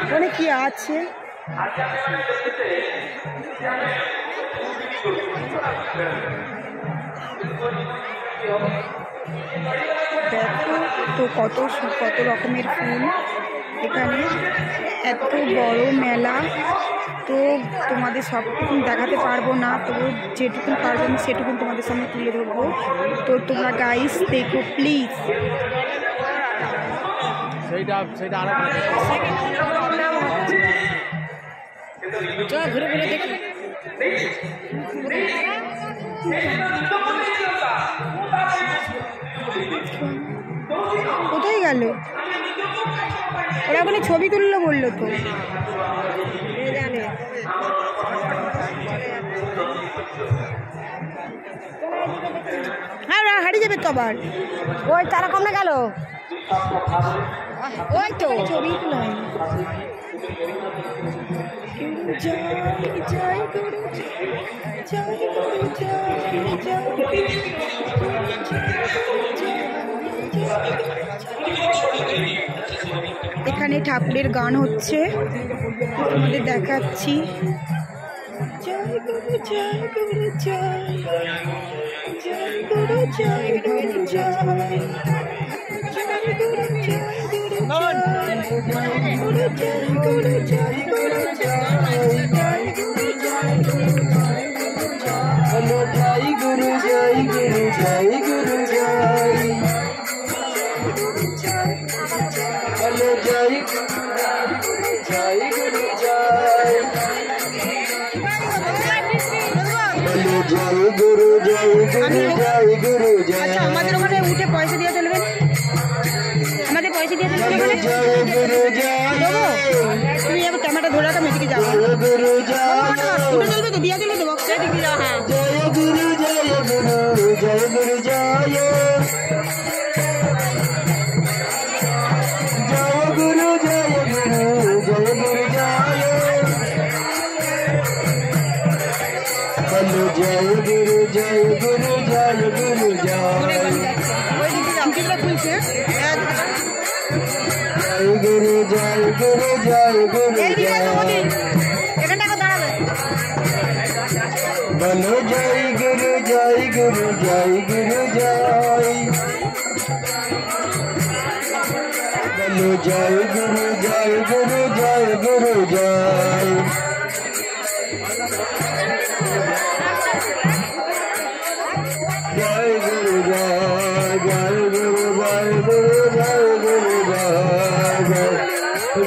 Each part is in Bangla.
ওখানে কি আছে? দেখো তো কত কত রকমের ফুল এখানে, এত বড় মেলা। তো তোমাদের সবটুকু দেখাতে পারবো না, তবু যেটুকু পারবো আমি সেটুকু তোমাদের সামনে তুলে ধরবো। তো তোমরা গাইস দেখো প্লিজ। ঘুরে ঘুরে দেখো। কোথায় গেল ওরা? বলে ছবি তুললো বললো তো। হ্যাঁ হারিয়ে যাবে তো আবার। ওই তারা কমে গেল, ওই তো ছবি তুলো। এখানে ঠাকুরের গান হচ্ছে, তোমাদের দেখাচ্ছি। জয় গুরু জয় গুরু জয়, জয় গুরু জয় গুরু জয়, জয় গুরু জয় গুরু জয়, গুরু জয় গুরু জয় গুরু জয়, জয় গুরু জয় গুরু জয়, জয় গুরু জয় গুরু জয়, হ্যালো জয় জয় গুরু জয়, হ্যালো জয় গুরু জয় গুরু জয় গুরু জয়। আচ্ছা আমাদের ওখানে উঠে পয়সা দিয়ে চলবে, আমাদের পয়সা দিয়ে চলবে। জয় গুরু জয়, তুমি এখন ক্যামেরাটা ধরে রাখো, মেয়েদিকে যাবো। গুরু জয় উঠে চলবে তো, দিয়া চলে দেবো। হ্যাঁ জয় গুরু জয় গুরু জয় গুরু জয়, গুরু জয় গুরু জয় গুরু জয়, হ্যালো জয় গুরু জয় গুরু জয় গুরু জয়, জয় গুরু জয় গুরু জয় গুরু জয়, বলো জয় গুরু জয় গুরু জয় গুরু জয়, বলো জয় গুরু জয় গুরু জয় গুরু জয়, জয় গুরু জয় জয় গুরু জয় গুরু জয় গুরু জয়,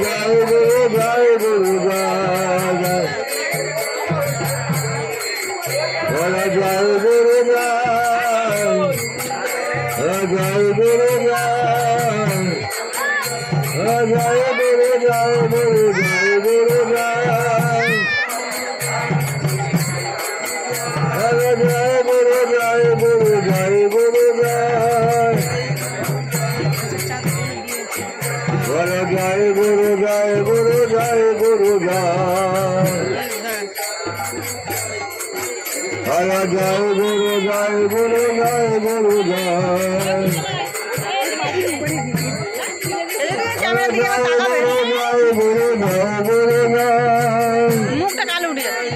জয় গুরু জয় গুরু জয়, বলো জয় গুরু জয়, জয় গুরু জয়, জয় গুরু জয় গুরু জয় গুরু জয়, জয় গুরু জয় গুরু জয় গুরু জয়, বলো জয় গুরু জয় গুরু জয় গুরু জয়, বলো জয় গুরু জয় গুরু জয় গুরু জয়, মুখটা কালো উঠে যাবে।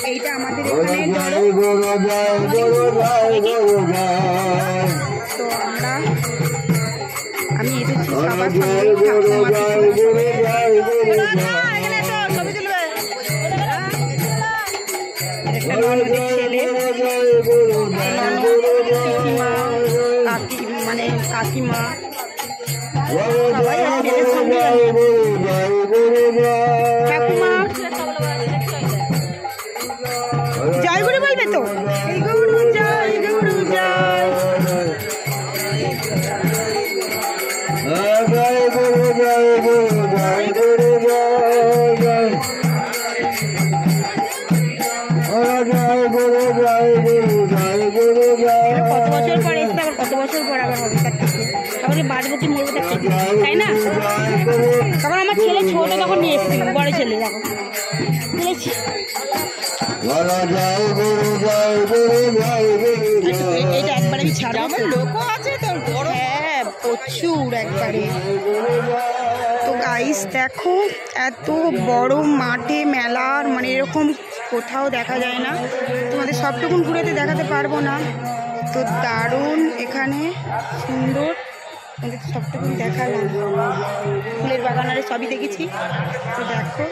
এইটা আমাদের এখানে তো আমি এসেছি সবার সঙ্গে ছেলে পিসিমা, মানে কাকিমা সবাই আছে এদের সঙ্গে। ঠাকুমা জয় গুরু বলবে তো, এই গুরু জয়, গুরু জয়। কত বছর পর এসছে, আবার কত বছর পর আবার হবে তার থেকে, তারপরে বাঁচবো কি মরবো তার থেকে, তাই না? তখন আমার ছেলে ছোট, তখন নিয়ে এসেছিল, বড় ছেলে তখন বুঝেছি। এইটা একবারে আমি ছাড়বো, লোকও আছে তোর বড়, হ্যাঁ প্রচুর একবারে। তো গাইস দেখো, এত বড় মাঠে মেলার মানে এরকম কোথাও দেখা যায় না। তোমাদের সবটুকুন ঘুরেতে দেখাতে পারবো না, তো দারুণ এখানে সুন্দর, তোমাদের সবটুকুন দেখালাম। ফুলের বাগান আর সবই দেখেছি, তো দেখো।